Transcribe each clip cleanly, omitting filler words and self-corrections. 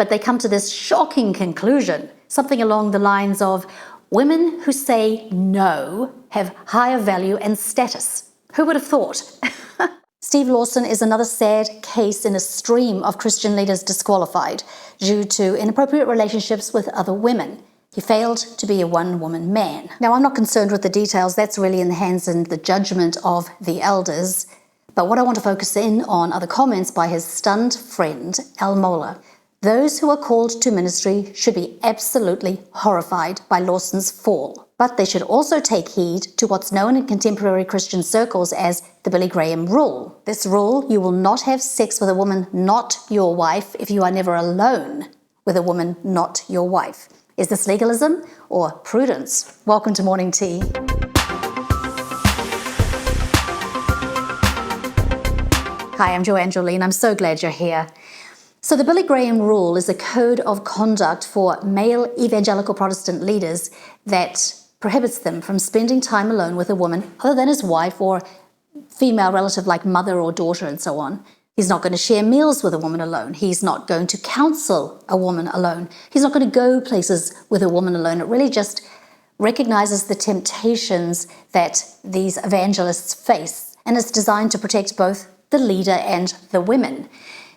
But they come to this shocking conclusion, something along the lines of, women who say no have higher value and status. Who would have thought? Steve Lawson is another sad case in a stream of Christian leaders disqualified due to inappropriate relationships with other women. He failed to be a one-woman man. Now, I'm not concerned with the details. That's really in the hands and the judgment of the elders. But what I want to focus in on are the comments by his stunned friend, Al Mohler. Those who are called to ministry should be absolutely horrified by Lawson's fall. But they should also take heed to what's known in contemporary Christian circles as the Billy Graham rule. This rule: you will not have sex with a woman not your wife if you are never alone with a woman not your wife. Is this legalism or prudence? Welcome to Morning Tea. Hi, I'm Joanne, Jolee, and I'm so glad you're here. So the Billy Graham rule is a code of conduct for male evangelical Protestant leaders that prohibits them from spending time alone with a woman other than his wife or female relative like mother or daughter and so on. He's not going to share meals with a woman alone. He's not going to counsel a woman alone. He's not going to go places with a woman alone. It really just recognizes the temptations that these evangelists face, and it's designed to protect both the leader and the women.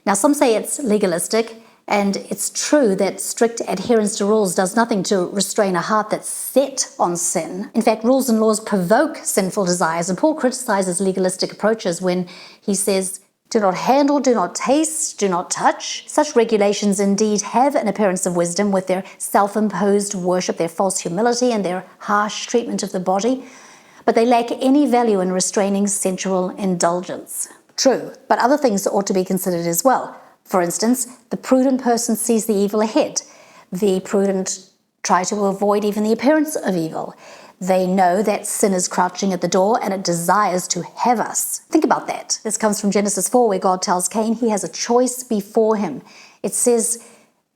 Now, some say it's legalistic, and it's true that strict adherence to rules does nothing to restrain a heart that's set on sin. In fact, rules and laws provoke sinful desires, and Paul criticizes legalistic approaches when he says, do not handle, do not taste, do not touch. Such regulations indeed have an appearance of wisdom with their self-imposed worship, their false humility, and their harsh treatment of the body, but they lack any value in restraining sensual indulgence. True, but other things ought to be considered as well. For instance, the prudent person sees the evil ahead. The prudent try to avoid even the appearance of evil. They know that sin is crouching at the door and it desires to have us. Think about that. This comes from Genesis 4, where God tells Cain he has a choice before him. It says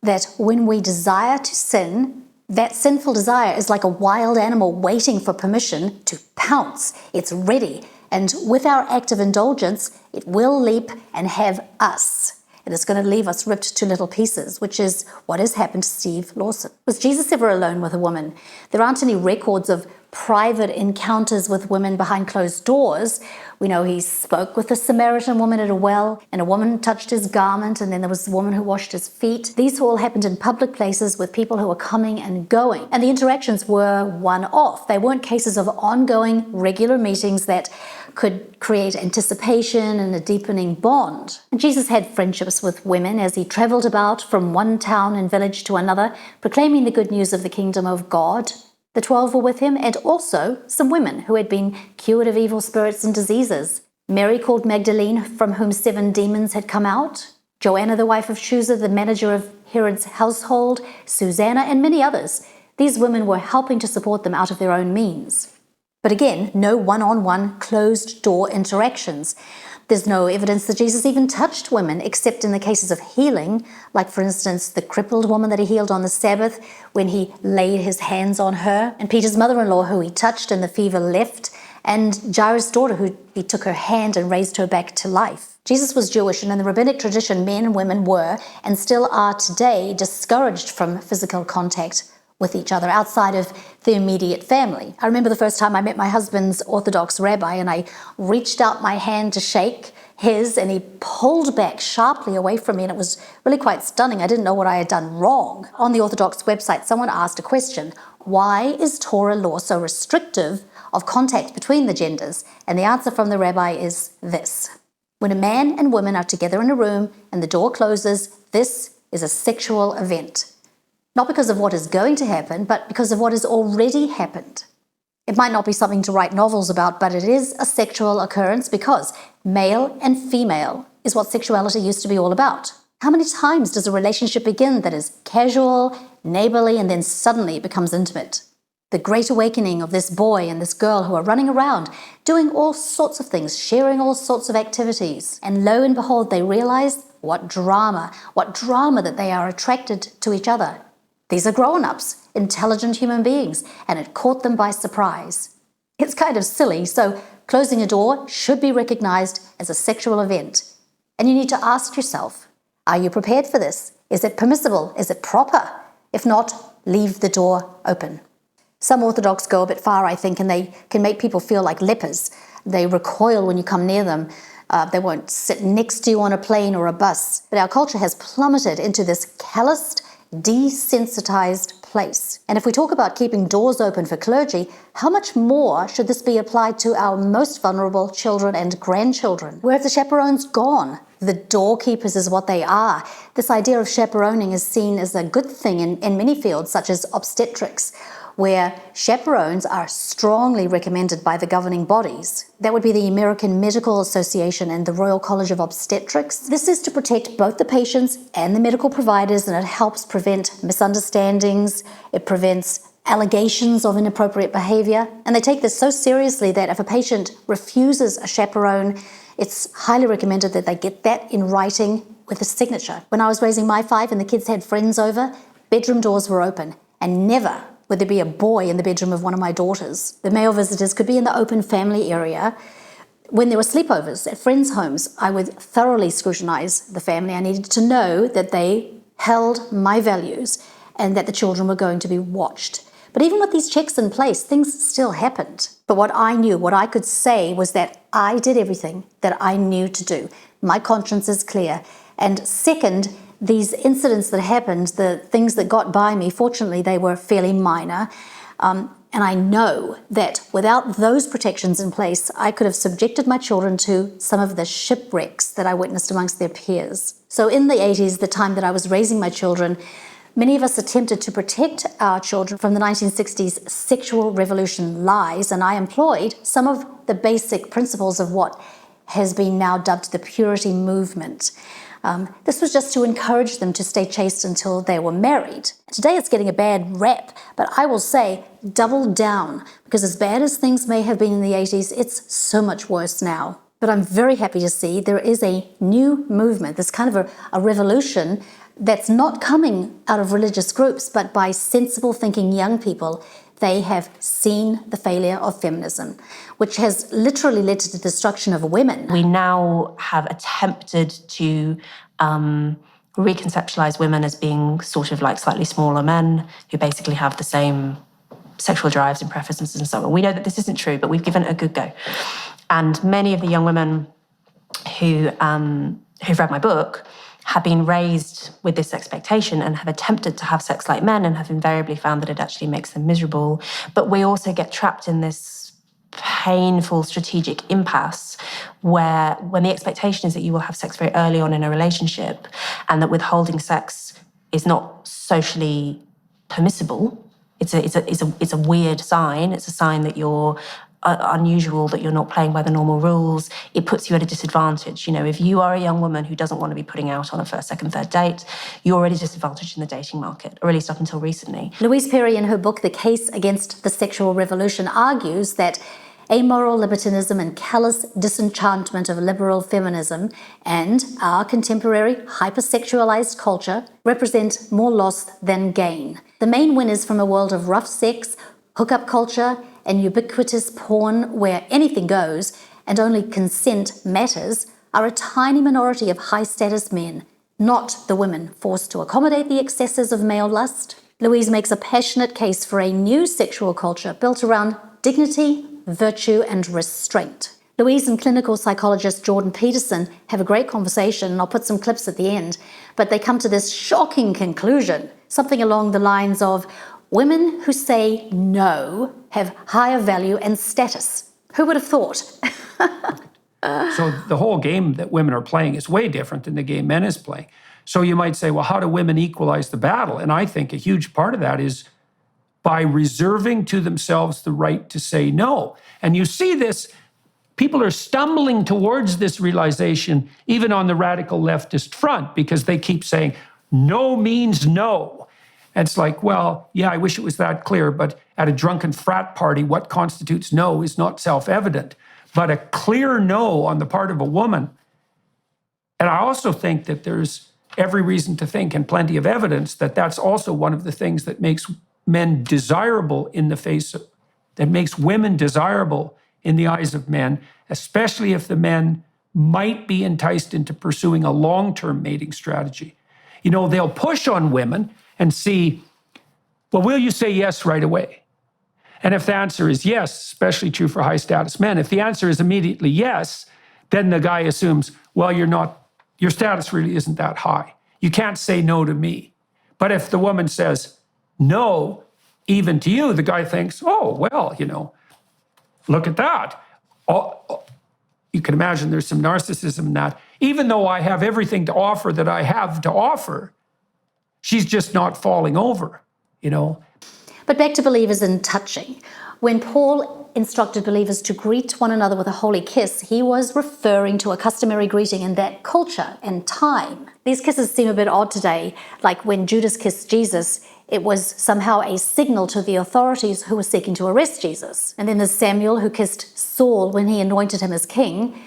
that when we desire to sin, that sinful desire is like a wild animal waiting for permission to pounce. It's ready. And with our act of indulgence, it will leap and have us. And it's going to leave us ripped to little pieces, which is what has happened to Steve Lawson. Was Jesus ever alone with a woman? There aren't any records of private encounters with women behind closed doors. We know he spoke with a Samaritan woman at a well, and a woman touched his garment, and then there was a woman who washed his feet. These all happened in public places with people who were coming and going. And the interactions were one-off. They weren't cases of ongoing, regular meetings that could create anticipation and a deepening bond. And Jesus had friendships with women as he traveled about from one town and village to another, proclaiming the good news of the kingdom of God. The 12 were with him, and also some women who had been cured of evil spirits and diseases. Mary called Magdalene, from whom 7 demons had come out. Joanne, the wife of Chuza, the manager of Herod's household. Susanna, and many others. These women were helping to support them out of their own means. But again, no one-on-one closed-door interactions. There's no evidence that Jesus even touched women, except in the cases of healing, like, for instance, the crippled woman that he healed on the Sabbath when he laid his hands on her, and Peter's mother-in-law who he touched and the fever left, and Jairus' daughter who he took her hand and raised her back to life. Jesus was Jewish, and in the Rabbinic Tradition, men and women were, and still are today, discouraged from physical contact with each other outside of the immediate family. I remember the first time I met my husband's Orthodox rabbi, and I reached out my hand to shake his, and he pulled back sharply away from me, and it was really quite stunning. I didn't know what I had done wrong. On the Orthodox website, someone asked a question: why is Torah law so restrictive of contact between the genders? And the answer from the rabbi is this: when a man and woman are together in a room and the door closes, this is a sexual event. Not because of what is going to happen, but because of what has already happened. It might not be something to write novels about, but it is a sexual occurrence because male and female is what sexuality used to be all about. How many times does a relationship begin that is casual, neighborly, and then suddenly it becomes intimate? The great awakening of this boy and this girl who are running around, doing all sorts of things, sharing all sorts of activities. And lo and behold, they realize what drama that they are attracted to each other. These are grown-ups, intelligent human beings, and it caught them by surprise. It's kind of silly, so closing a door should be recognized as a sexual event. And you need to ask yourself, are you prepared for this? Is it permissible? Is it proper? If not, leave the door open. Some Orthodox go a bit far, I think, and they can make people feel like lepers. They recoil when you come near them. They won't sit next to you on a plane or a bus. But our culture has plummeted into this calloused, desensitized place. And if we talk about keeping doors open for clergy, how much more should this be applied to our most vulnerable children and grandchildren? Where have the chaperones gone? The doorkeepers is what they are. This idea of chaperoning is seen as a good thing in many fields, such as obstetrics, where chaperones are strongly recommended by the governing bodies. That would be the American Medical Association and the Royal College of Obstetrics. This is to protect both the patients and the medical providers, and it helps prevent misunderstandings. It prevents allegations of inappropriate behavior. And they take this so seriously that if a patient refuses a chaperone, it's highly recommended that they get that in writing with a signature. When I was raising my 5 and the kids had friends over, bedroom doors were open, and never would there be a boy in the bedroom of one of my daughters. The male visitors could be in the open family area. When there were sleepovers at friends' homes, I would thoroughly scrutinize the family. I needed to know that they held my values and that the children were going to be watched. But even with these checks in place, things still happened. But what I knew, what I could say was that I did everything that I knew to do. My conscience is clear. And second, these incidents that happened, the things that got by me, fortunately, they were fairly minor. And I know that without those protections in place, I could have subjected my children to some of the shipwrecks that I witnessed amongst their peers. So in the 80s, the time that I was raising my children, many of us attempted to protect our children from the 1960s sexual revolution lies, and I employed some of the basic principles of what has been now dubbed the purity movement. This was just to encourage them to stay chaste until they were married. Today it's getting a bad rap, but I will say double down, because as bad as things may have been in the 80s, it's so much worse now. But I'm very happy to see there is a new movement, this kind of a revolution that's not coming out of religious groups, but by sensible thinking young people. They have seen the failure of feminism, which has literally led to the destruction of women. We now have attempted to reconceptualize women as being sort of like slightly smaller men who basically have the same sexual drives and preferences and so on. We know that this isn't true, but we've given it a good go. And many of the young women who've read my book have been raised with this expectation and have attempted to have sex like men and have invariably found that it actually makes them miserable. But we also get trapped in this painful strategic impasse where when the expectation is that you will have sex very early on in a relationship and that withholding sex is not socially permissible, it's a weird sign. It's a sign that you're unusual, that you're not playing by the normal rules. It puts you at a disadvantage. You know, if you are a young woman who doesn't want to be putting out on a first, second, third date, you're already disadvantaged in the dating market, or at least up until recently. Louise Perry, in her book, The Case Against the Sexual Revolution, argues that amoral libertinism and callous disenchantment of liberal feminism and our contemporary hypersexualized culture represent more loss than gain. The main winners from a world of rough sex, hookup culture, and ubiquitous porn where anything goes and only consent matters are a tiny minority of high-status men, not the women forced to accommodate the excesses of male lust. Louise makes a passionate case for a new sexual culture built around dignity, virtue, and restraint. Louise and clinical psychologist Jordan Peterson have a great conversation, and I'll put some clips at the end, but they come to this shocking conclusion, something along the lines of, women who say no have higher value and status. Who would have thought? So the whole game that women are playing is way different than the game men is playing. So you might say, well, how do women equalize the battle? And I think a huge part of that is by reserving to themselves the right to say no. And you see this, people are stumbling towards this realization, even on the radical leftist front, because they keep saying, no means no. And it's like, well, yeah, I wish it was that clear, but at a drunken frat party, what constitutes no is not self-evident. But a clear no on the part of a woman. And I also think that there's every reason to think, and plenty of evidence, that that's also one of the things that makes men desirable in the face of, that makes women desirable in the eyes of men, especially if the men might be enticed into pursuing a long-term mating strategy. they'll push on women and see, well, will you say yes right away? And if the answer is yes, especially true for high status men, if the answer is immediately yes, then the guy assumes, well, your status really isn't that high. You can't say no to me. But if the woman says no, even to you, the guy thinks, oh, well, look at that. Oh, you can imagine there's some narcissism in that. Even though I have everything to offer that I have to offer, she's just not falling over, But back to believers in touching. When Paul instructed believers to greet one another with a holy kiss, he was referring to a customary greeting in that culture and time. These kisses seem a bit odd today, like when Judas kissed Jesus, it was somehow a signal to the authorities who were seeking to arrest Jesus. And then there's Samuel who kissed Saul when he anointed him as king.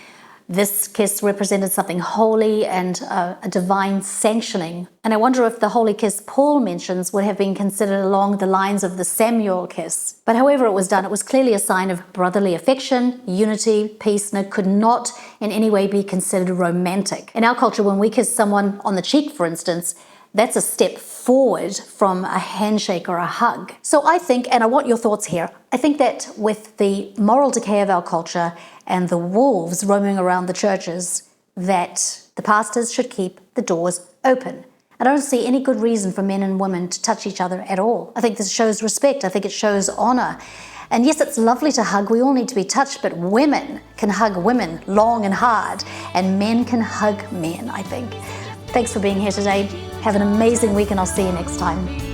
This kiss represented something holy and a divine sanctioning. And I wonder if the holy kiss Paul mentions would have been considered along the lines of the Samuel kiss. But however it was done, it was clearly a sign of brotherly affection, unity, peace, and it could not in any way be considered romantic. In our culture, when we kiss someone on the cheek, for instance, that's a step forward from a handshake or a hug. So I think, and I want your thoughts here, I think that with the moral decay of our culture and the wolves roaming around the churches, that the pastors should keep the doors open. I don't see any good reason for men and women to touch each other at all. I think this shows respect. I think it shows honor. And yes, it's lovely to hug. We all need to be touched, but women can hug women long and hard, and men can hug men, I think. Thanks for being here today. Have an amazing week, and I'll see you next time.